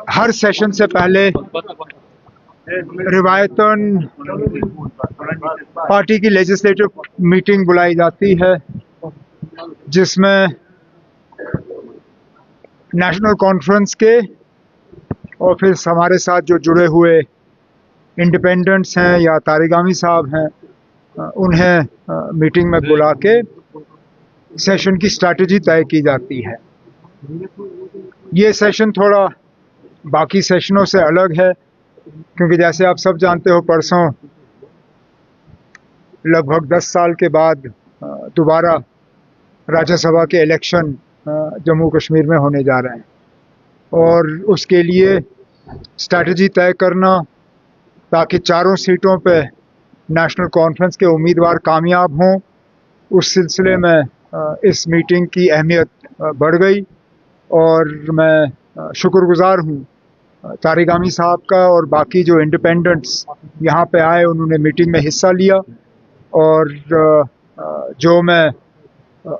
हर session से पहले रिवायतन party की लेजिस्लेटिव मीटिंग बुलाई जाती है, जिसमें नेशनल कॉन्फ्रेंस के और फिर हमारे साथ जो जुड़े हुए इंडिपेंडेंट्स हैं या तारिगामी साहब हैं, उन्हें मीटिंग में बुला के सेशन की स्ट्रैटेजी तय की जाती है। ये सेशन थोड़ा बाकी सेशनों से अलग है, क्योंकि जैसे आप सब जानते हो, परसों लगभग 10 साल के बाद दोबारा राज्यसभा के इलेक्शन जम्मू कश्मीर में होने जा रहे हैं, और उसके लिए स्ट्रैटेजी तय करना ताकि चारों सीटों पे नेशनल कॉन्फ्रेंस के उम्मीदवार कामयाब हों, उस सिलसिले में इस मीटिंग की अहमियत बढ़ गई। और मैं शुक्रगुजार हूँ तारिगामी साहब का और बाकी जो इंडिपेंडेंट्स यहाँ पे आए, उन्होंने मीटिंग में हिस्सा लिया। और जो मैं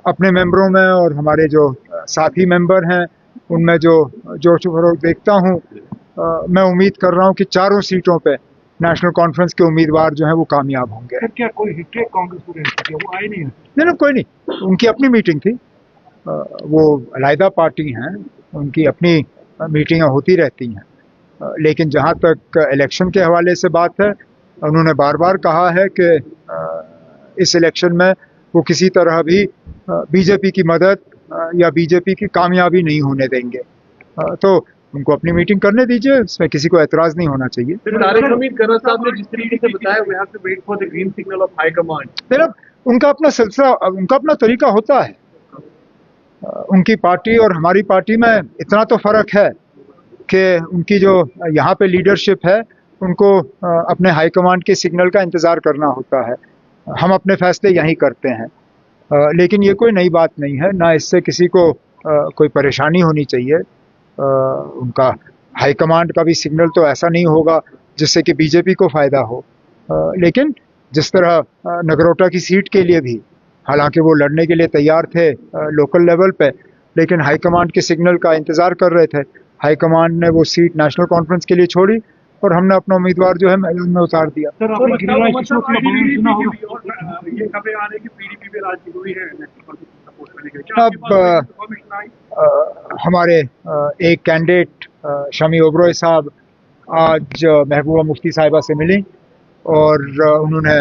अपने मेंबरों में और हमारे जो साथी मेंबर हैं उनमें जो जोश फरोग देखता हूँ, मैं उम्मीद कर रहा हूँ कि चारों सीटों पे नेशनल कॉन्फ्रेंस के उम्मीदवार जो हैं वो कामयाब होंगे। सर, क्या कोई हिट कांग्रेस को वो आए नहीं है? नहीं, कोई नहीं, उनकी अपनी मीटिंग थी, वो अलहदा पार्टी हैं, उनकी अपनी मीटिंगें होती रहती हैं। लेकिन जहाँ तक इलेक्शन के हवाले से बात है, उन्होंने बार बार कहा है कि इस इलेक्शन में वो किसी तरह भी बीजेपी की मदद या बीजेपी की कामयाबी नहीं होने देंगे। तो उनको अपनी मीटिंग करने दीजिए, इसमें किसी को एतराज नहीं होना चाहिए। साहब ने जिस तरीके से बताया, we have to wait for the green signal of high command। फिर उनका अपना सिलसिला, उनका अपना तरीका होता है। उनकी पार्टी और हमारी पार्टी में इतना तो फर्क है कि उनकी जो यहाँ पे लीडरशिप है, उनको अपने हाई कमांड के सिग्नल का इंतज़ार करना होता है। हम अपने फैसले यहीं करते हैं। लेकिन ये कोई नई बात नहीं है, ना इससे किसी को कोई परेशानी होनी चाहिए। उनका हाई कमांड का भी सिग्नल तो ऐसा नहीं होगा जिससे कि बीजेपी को फ़ायदा हो। लेकिन जिस तरह नगरोटा की सीट के लिए भी, हालांकि वो लड़ने के लिए तैयार थे लोकल लेवल पे, लेकिन हाई कमांड के सिग्नल का इंतज़ार कर रहे थे। हाई कमांड ने वो सीट नेशनल कॉन्फ्रेंस के लिए छोड़ी और हमने अपना उम्मीदवार जो है मैदान में उतार दिया। सर, आपने गिरिराज किशोर का बयान सुना होगा। ये खबरें आ रही है कि पीडीपी पे राजी हुई है नेशनल कॉन्फ्रेंस सपोर्ट करने के लिए। अब हमारे एक कैंडिडेट शमी ओबरॉय साहब आज महबूबा मुफ्ती साहिबा से मिली और उन्होंने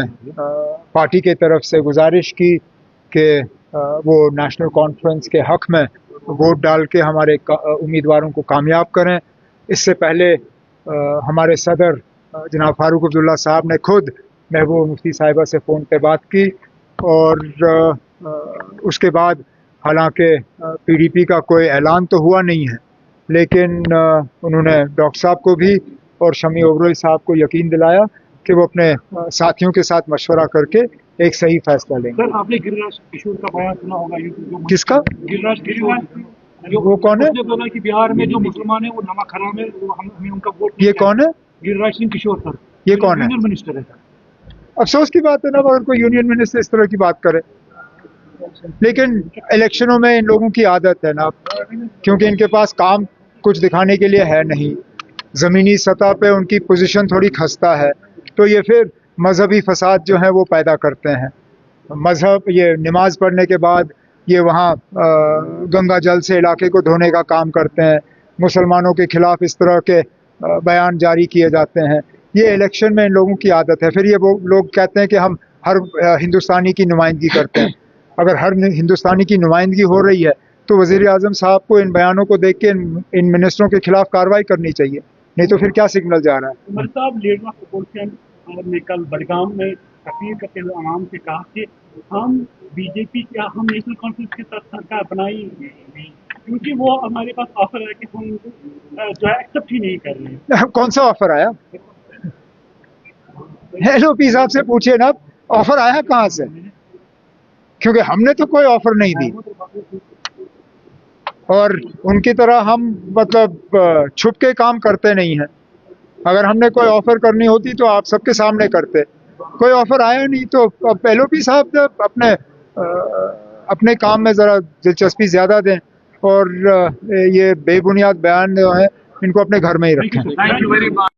पार्टी के तरफ से गुजारिश की कि वो नेशनल कॉन्फ्रेंस के हक में वोट डाल के हमारे उम्मीदवारों को कामयाब करें। इससे पहले हमारे सदर जनाब फारूक अब्दुल्ला साहब ने खुद महबूबा मुफ्ती साहिबा से फ़ोन पे बात की, और उसके बाद हालांकि पीडीपी का कोई ऐलान तो हुआ नहीं है, लेकिन उन्होंने डॉक्टर साहब को भी और शमी ओबरॉय साहब को यकीन दिलाया कि वो अपने साथियों के साथ मशवरा करके एक सही फैसला लेंगे। सर, आपने गिरिराज किशोर का बयान सुना होगा। किसका? गिरिराज किशोर। वो कौन है? उसने बोला कि बिहार में जो मुसलमान है वो नमक हराम है, वो हमें उनका वोट। ये कौन है? गिरिराज सिंह किशोर सर। ये कौन है? यूनियन मिनिस्टर है सर। अफसोस की बात है ना, अगर कोई यूनियन मिनिस्टर इस तरह की बात करे। लेकिन इलेक्शनों में इन लोगों की आदत है ना, क्योंकि इनके पास काम कुछ दिखाने के लिए है नहीं, ज़मीनी सतह पे उनकी पोजीशन थोड़ी खस्ता है, तो ये फिर मजहबी फसाद जो है वो पैदा करते हैं। मजहब, ये नमाज पढ़ने के बाद ये वहाँ गंगा जल से इलाके को धोने का काम करते हैं, मुसलमानों के खिलाफ इस तरह के बयान जारी किए जाते हैं। ये इलेक्शन में इन लोगों की आदत है। फिर ये वो लोग कहते हैं कि हम हर हिंदुस्तानी की नुमाइंदगी करते हैं। अगर हर हिंदुस्तानी की नुमाइंदगी हो रही है तो वज़ीर आज़म साहब को इन बयानों को देख के इन मिनिस्टरों के खिलाफ कार्रवाई करनी चाहिए, नहीं तो फिर क्या सिग्नल जा रहा है? उमर साहब, लीडर ऑफ अपोजिशन ने कल बडगाम में तकरीर करते हुए आवाम से कहा कि हम बीजेपी क्या हम नेशनल कॉन्फ्रेंस के साथ सरकार बनाई, क्योंकि वो हमारे पास ऑफर है कि हम जो है एक्सेप्ट ही नहीं कर रहे हैं। कौन सा ऑफर आया? एलओपी साहब से पूछिए ना, ऑफर आया कहाँ से? क्योंकि हमने तो कोई ऑफर नहीं दी, और उनकी तरह हम मतलब छुप के काम करते नहीं हैं। अगर हमने कोई ऑफर करनी होती तो आप सबके सामने करते। कोई ऑफर आया नहीं, तो अब एलओपी साहब अपने काम में ज़रा दिलचस्पी ज़्यादा दें और ये बेबुनियाद बयान जो है इनको अपने घर में ही रखें। Thank you very much.